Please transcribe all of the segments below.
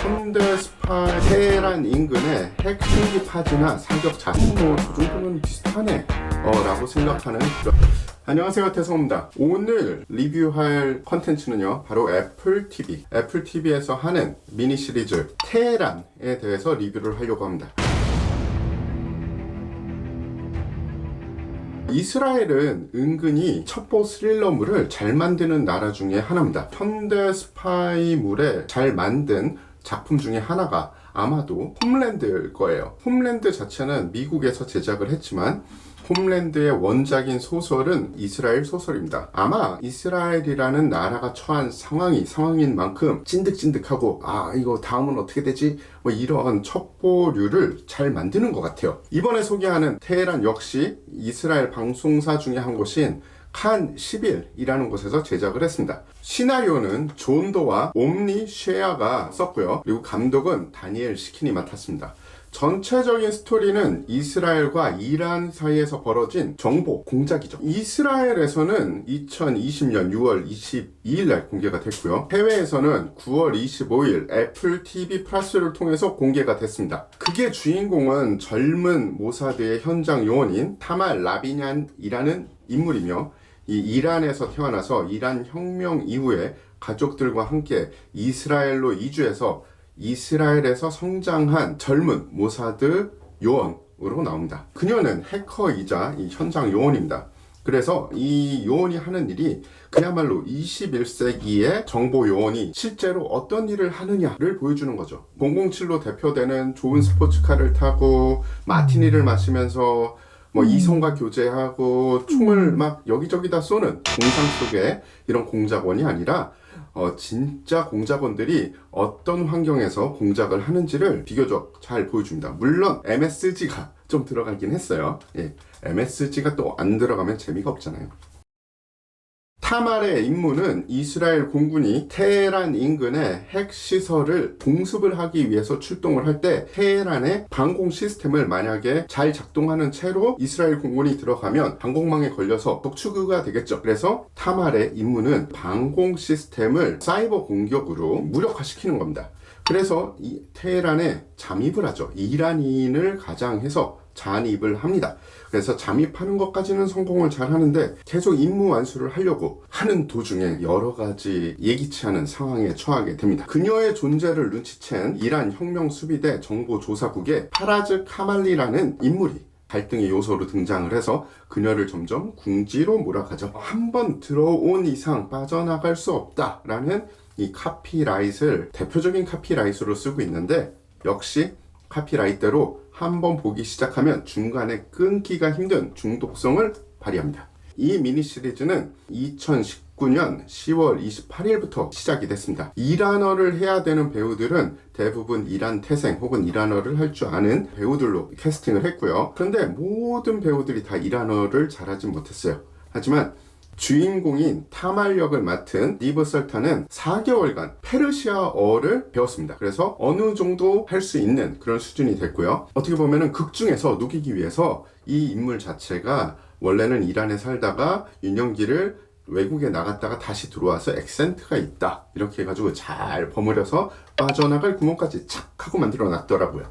현대 스파이 테헤란 인근의 핵 흉기 파지나 사격 자신 저 정도면 비슷하네 라고 생각하는 그런. 안녕하세요, 태성입니다. 오늘 리뷰할 컨텐츠는요 바로 애플TV에서 하는 미니 시리즈 테헤란에 대해서 리뷰를 하려고 합니다. 이스라엘은 은근히 첩보 스릴러물을 잘 만드는 나라 중에 하나입니다. 현대 스파이물에 잘 만든 작품 중에 하나가 아마도 홈랜드일 거예요. 홈랜드 자체는 미국에서 제작을 했지만 홈랜드의 원작인 소설은 이스라엘 소설입니다. 아마 이스라엘이라는 나라가 처한 상황인 만큼 찐득찐득하고 이거 다음은 어떻게 되지? 뭐 이런 첩보류를 잘 만드는 것 같아요. 이번에 소개하는 테헤란 역시 이스라엘 방송사 중에 한 곳인 칸 11이라는 곳에서 제작을 했습니다. 시나리오는 존 도와 옴니 쉐아가 썼고요. 그리고 감독은 다니엘 시킨이 맡았습니다. 전체적인 스토리는 이스라엘과 이란 사이에서 벌어진 정보 공작이죠. 이스라엘에서는 2020년 6월 22일 날 공개가 됐고요. 해외에서는 9월 25일 애플 TV 플러스를 통해서 공개가 됐습니다. 그게 주인공은 젊은 모사드의 현장 요원인 타말 라비냔이라는 인물이며 이 이란에서 태어나서 이란 혁명 이후에 가족들과 함께 이스라엘로 이주해서 이스라엘에서 성장한 젊은 모사드 요원으로 나옵니다. 그녀는 해커이자 이 현장 요원입니다. 그래서 이 요원이 하는 일이 그야말로 21세기의 정보 요원이 실제로 어떤 일을 하느냐를 보여주는 거죠. 007로 대표되는 좋은 스포츠카를 타고 마티니를 마시면서 이성과 교제하고 총을 막 여기저기다 쏘는 공상 속의 이런 공작원이 아니라 진짜 공작원들이 어떤 환경에서 공작을 하는지를 비교적 잘 보여줍니다. 물론 MSG가 좀 들어가긴 했어요. MSG가 또 안 들어가면 재미가 없잖아요. 타말의 임무는 이스라엘 공군이 테헤란 인근의 핵시설을 공습을 하기 위해서 출동을 할 때 테헤란의 방공 시스템을 만약에 잘 작동하는 채로 이스라엘 공군이 들어가면 방공망에 걸려서 독추구가 되겠죠. 그래서 타말의 임무는 방공 시스템을 사이버 공격으로 무력화시키는 겁니다. 그래서 이 테헤란에 잠입을 하죠. 이란인을 가장해서 잠입을 합니다. 그래서 잠입하는 것까지는 성공을 잘 하는데 계속 임무 완수를 하려고 하는 도중에 여러 가지 예기치 않은 상황에 처하게 됩니다. 그녀의 존재를 눈치챈 이란 혁명 수비대 정보조사국의 파라즈 카말리라는 인물이 갈등의 요소로 등장을 해서 그녀를 점점 궁지로 몰아가죠. 한번 들어온 이상 빠져나갈 수 없다라는 이 카피라이트를 대표적인 카피라이트로 쓰고 있는데 역시 카피라이트대로 한번 보기 시작하면 중간에 끊기가 힘든 중독성을 발휘합니다. 이 미니 시리즈는 2019년 10월 28일부터 시작이 됐습니다. 이란어를 해야 되는 배우들은 대부분 이란 태생 혹은 이란어를 할 줄 아는 배우들로 캐스팅을 했고요. 그런데 모든 배우들이 다 이란어를 잘하진 못했어요. 하지만 주인공인 타말 역을 맡은 니브 설탄은 4개월간 페르시아어를 배웠습니다. 그래서 어느 정도 할 수 있는 그런 수준이 됐고요. 어떻게 보면은 극 중에서 녹이기 위해서 이 인물 자체가 원래는 이란에 살다가 유년기를 외국에 나갔다가 다시 들어와서 액센트가 있다 이렇게 해가지고 잘 버무려서 빠져나갈 구멍까지 착 하고 만들어 놨더라고요.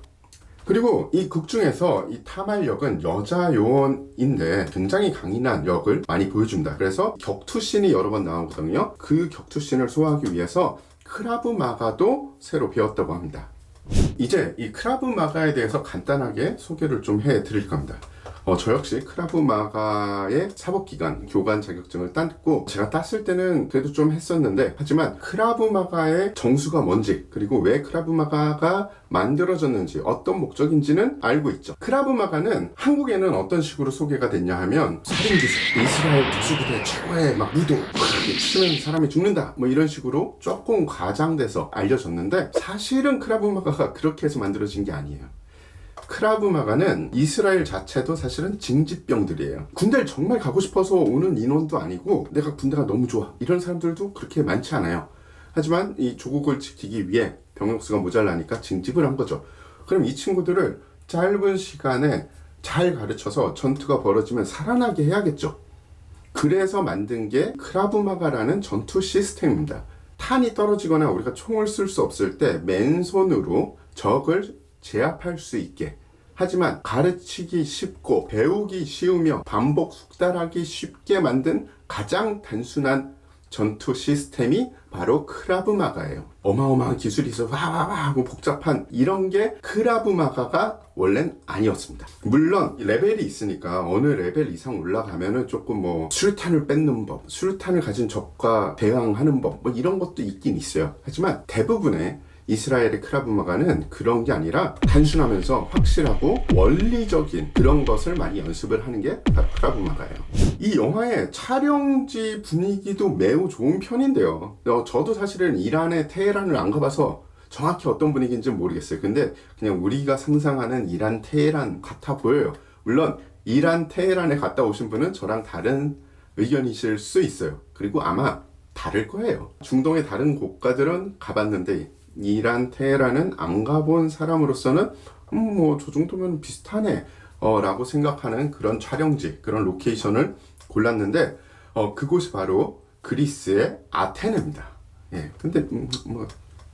그리고 이 극 중에서 이 타말 역은 여자 요원인데 굉장히 강인한 역을 많이 보여줍니다. 그래서 격투씬이 여러 번 나오거든요. 그 격투씬을 소화하기 위해서 크라브 마가도 새로 배웠다고 합니다. 이제 이 크라브 마가에 대해서 간단하게 소개를 좀 해드릴 겁니다. 저 역시 크라브 마가의 사법기관 교관 자격증을 땄고 제가 땄을 때는 그래도 좀 했었는데 하지만 크라브 마가의 정수가 뭔지 그리고 왜 크라브 마가가 만들어졌는지 어떤 목적인지는 알고 있죠. 크라브 마가는 한국에는 어떤 식으로 소개가 됐냐 하면 살인기술, 이스라엘 특수부대 최고의 무도 치면 사람이 죽는다 이런 식으로 조금 과장돼서 알려졌는데 사실은 크라브 마가가 그렇게 해서 만들어진 게 아니에요. 크라브 마가는 이스라엘 자체도 사실은 징집병들이에요. 군대를 정말 가고 싶어서 오는 인원도 아니고 내가 군대가 너무 좋아 이런 사람들도 그렇게 많지 않아요. 하지만 이 조국을 지키기 위해 병력수가 모자라니까 징집을 한 거죠. 그럼 이 친구들을 짧은 시간에 잘 가르쳐서 전투가 벌어지면 살아나게 해야겠죠. 그래서 만든 게 크라브 마가라는 전투 시스템입니다. 탄이 떨어지거나 우리가 총을 쓸 수 없을 때 맨손으로 적을 제압할 수 있게, 하지만 가르치기 쉽고 배우기 쉬우며 반복 숙달하기 쉽게 만든 가장 단순한 전투 시스템이 바로 크라브마가예요. 어마어마한 기술이 있어 와와와 하고 복잡한 이런 게 크라브마가가 원래는 아니었습니다. 물론 레벨이 있으니까 어느 레벨 이상 올라가면은 조금 뭐 수류탄을 뺏는 법, 수류탄을 가진 적과 대항하는 법, 뭐 이런 것도 있긴 있어요. 하지만 대부분의 이스라엘의 크라브마가는 그런 게 아니라 단순하면서 확실하고 원리적인 그런 것을 많이 연습을 하는 게 바로 크라브마가예요. 이 영화의 촬영지 분위기도 매우 좋은 편인데요. 저도 사실은 이란의 테헤란을 안 가봐서 정확히 어떤 분위기인지 모르겠어요. 근데 그냥 우리가 상상하는 이란 테헤란 같아 보여요. 물론 이란 테헤란에 갔다 오신 분은 저랑 다른 의견이실 수 있어요. 그리고 아마 다를 거예요. 중동의 다른 국가들은 가봤는데 이란 테헤란은 안 가본 사람으로서는 뭐 저 정도면 비슷하네 라고 생각하는 그런 촬영지, 그런 로케이션을 골랐는데 그곳이 바로 그리스의 아테네입니다. 예, 근데 뭐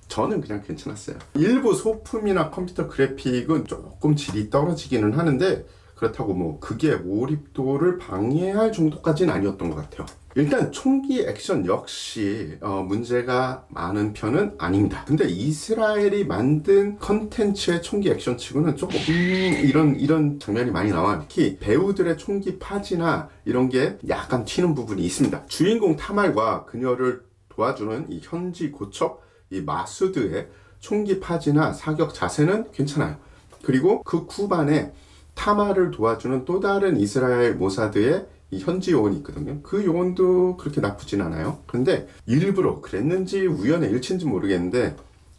저는 그냥 괜찮았어요. 일부 소품이나 컴퓨터 그래픽은 조금 질이 떨어지기는 하는데 그렇다고 뭐 그게 몰입도를 방해할 정도까지는 아니었던 것 같아요. 일단 총기 액션 역시 문제가 많은 편은 아닙니다. 근데 이스라엘이 만든 컨텐츠의 총기 액션 치고는 조금 이런 장면이 많이 나와요. 특히 배우들의 총기 파지나 이런 게 약간 튀는 부분이 있습니다. 주인공 타말과 그녀를 도와주는 이 현지 고첩 이 마수드의 총기 파지나 사격 자세는 괜찮아요. 그리고 그 후반에 타마를 도와주는 또 다른 이스라엘 모사드의 이 현지 요원이 있거든요. 그 요원도 그렇게 나쁘진 않아요. 근데 일부러 그랬는지 우연의 일치인지 모르겠는데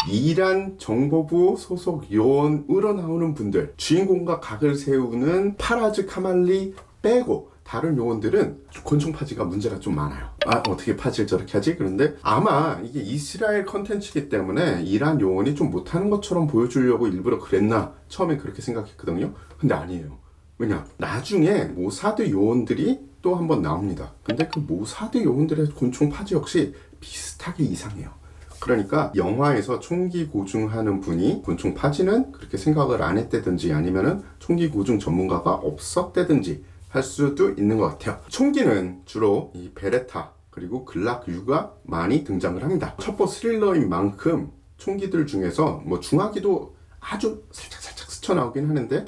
이란 정보부 소속 요원으로 나오는 분들, 주인공과 각을 세우는 파라즈 카말리 빼고 다른 요원들은 권총 파지가 문제가 좀 많아요. 어떻게 파지를 저렇게 하지? 그런데 아마 이게 이스라엘 컨텐츠이기 때문에 이란 요원이 좀 못하는 것처럼 보여주려고 일부러 그랬나 처음에 그렇게 생각했거든요. 근데 아니에요. 왜냐? 나중에 모사드 요원들이 또 한 번 나옵니다. 근데 그 모사드 요원들의 권총 파지 역시 비슷하게 이상해요. 그러니까 영화에서 총기 고증하는 분이 권총 파지는 그렇게 생각을 안 했다든지 아니면은 총기 고증 전문가가 없었다든지 할 수도 있는 것 같아요. 총기는 주로 이 베레타 그리고 글락 U가 많이 등장을 합니다. 첩보 스릴러인 만큼 총기들 중에서 뭐 중화기도 아주 살짝 스쳐 나오긴 하는데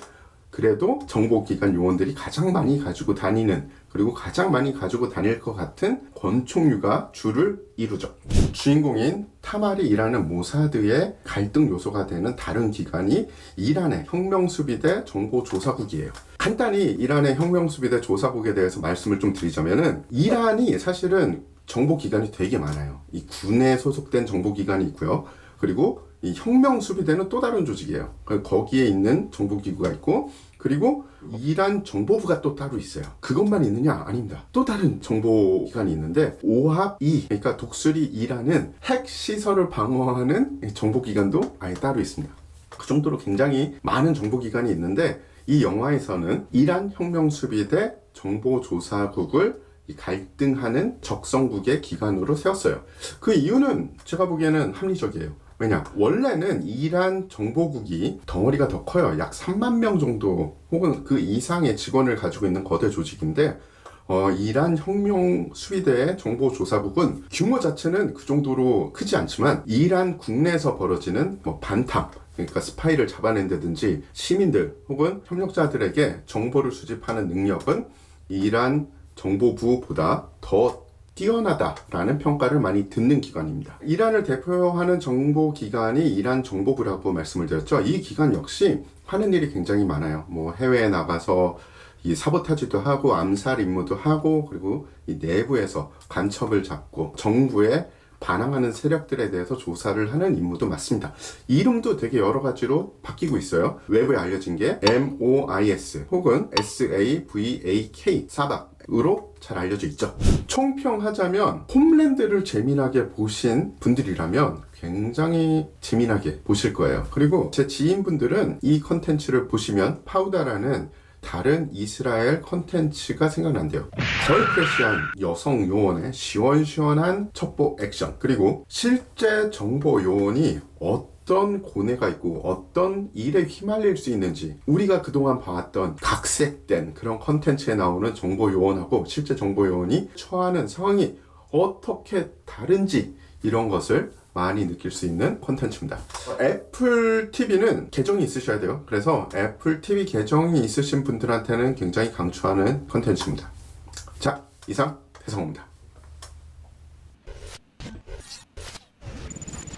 그래도 정보기관 요원들이 가장 많이 가지고 다니는 그리고 가장 많이 가지고 다닐 것 같은 권총류가 주를 이루죠. 주인공인 타말이 일하는 모사드의 갈등 요소가 되는 다른 기관이 이란의 혁명수비대 정보조사국이에요. 간단히 이란의 혁명수비대 조사국에 대해서 말씀을 좀 드리자면은 이란이 사실은 정보기관이 되게 많아요. 이 군에 소속된 정보기관이 있고요. 그리고 이 혁명수비대는 또 다른 조직이에요. 거기에 있는 정보기구가 있고 그리고 이란 정보부가 또 따로 있어요. 그것만 있느냐? 아닙니다. 또 다른 정보기관이 있는데 오합-2 그러니까 독수리 2라는 핵시설을 방어하는 정보기관도 아예 따로 있습니다. 그 정도로 굉장히 많은 정보기관이 있는데 이 영화에서는 이란 혁명수비대 정보조사국을 갈등하는 적성국의 기관으로 세웠어요. 그 이유는 제가 보기에는 합리적이에요. 왜냐? 원래는 이란 정보국이 덩어리가 더 커요. 약 3만 명 정도 혹은 그 이상의 직원을 가지고 있는 거대 조직인데 이란 혁명수비대의 정보조사국은 규모 자체는 그 정도로 크지 않지만 이란 국내에서 벌어지는 뭐 반탐 그러니까 스파이를 잡아낸다든지 시민들 혹은 협력자들에게 정보를 수집하는 능력은 이란 정보부보다 더 뛰어나다라는 평가를 많이 듣는 기관입니다. 이란을 대표하는 정보기관이 이란 정보부라고 말씀을 드렸죠. 이 기관 역시 하는 일이 굉장히 많아요. 뭐 해외에 나가서 이 사보타지도 하고 암살 임무도 하고 그리고 이 내부에서 간첩을 잡고 정부에 반항하는 세력들에 대해서 조사를 하는 임무도 맡습니다. 이름도 되게 여러 가지로 바뀌고 있어요. 외부에 알려진 게 MOIS 혹은 SAVAK 사박으로 잘 알려져 있죠. 총평하자면 홈랜드를 재미나게 보신 분들이라면 굉장히 재미나게 보실 거예요. 그리고 제 지인분들은 이 컨텐츠를 보시면 파우다라는 다른 이스라엘 컨텐츠가 생각난대요. 덜 크래시한 여성 요원의 시원시원한 첩보 액션, 그리고 실제 정보 요원이 어떤 고뇌가 있고 어떤 일에 휘말릴 수 있는지, 우리가 그동안 봐왔던 각색된 그런 컨텐츠에 나오는 정보 요원하고 실제 정보 요원이 처하는 상황이 어떻게 다른지, 이런 것을 많이 느낄 수 있는 컨텐츠입니다. 애플 TV는 계정이 있으셔야 돼요. 그래서 애플 TV 계정이 있으신 분들한테는 굉장히 강추하는 컨텐츠입니다. 자, 이상 태성호입니다.